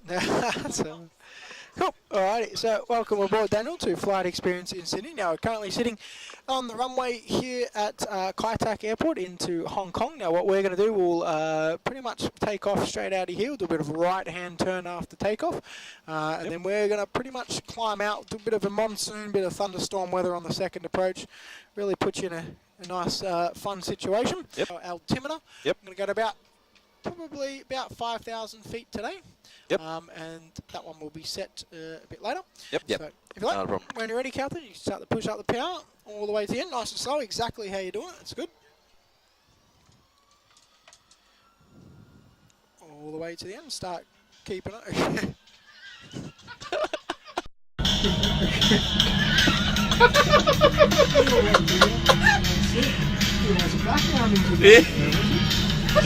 So, cool. Alrighty, so welcome aboard, Daniel, to Flight Experience in Sydney. Now, we're currently sitting on the runway here at Kai Tak Airport into Hong Kong. Now, what we're going to do, we'll pretty much take off straight out of here, do a bit of a right-hand turn after takeoff, and then we're going to pretty much climb out, do a bit of a monsoon, bit of thunderstorm weather on the second approach, really put you in a nice, fun situation. Yep. Altimeter, Yep. I'm going to go to probably about 5,000 feet today. Yep. And that one will be set a bit later. Yep. Yep. So if you like, Not a problem. when you're ready, Catherine, you can start to push up the power all the way to the end, nice and slow, exactly how you're doing it. That's good. All the way to the end, start keeping it. Yeah. Keep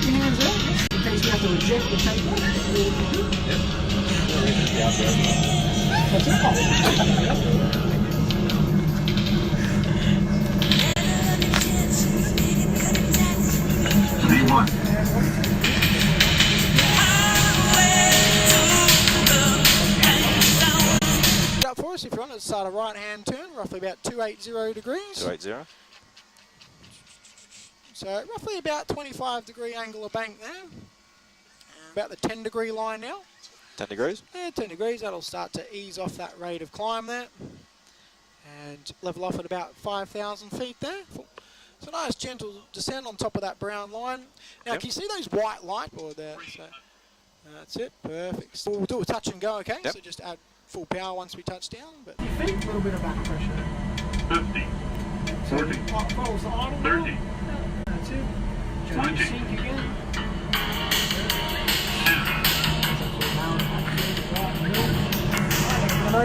your hands out, in case you have to eject the takeoff. That's it. Up for us, if you want to start a right-hand turn, roughly about 280 degrees. 280. So roughly about 25-degree angle of bank there. About the 10-degree line now. 10 degrees. Yeah, 10 degrees. That'll start to ease off that rate of climb there. And level off at about 5,000 feet there. So nice gentle descent on top of that brown line. Now, Yep. can you see those white light board there? So that's it. Perfect. So we'll do a touch and go, okay? Yep. So just add full power once we touch down. But your feet, a little bit of back pressure. 50, 40, 30, 20, Sink again. 10.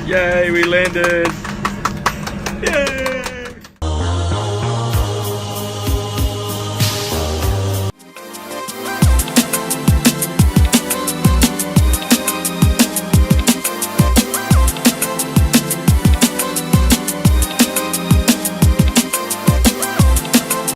Yay, we landed. Yay!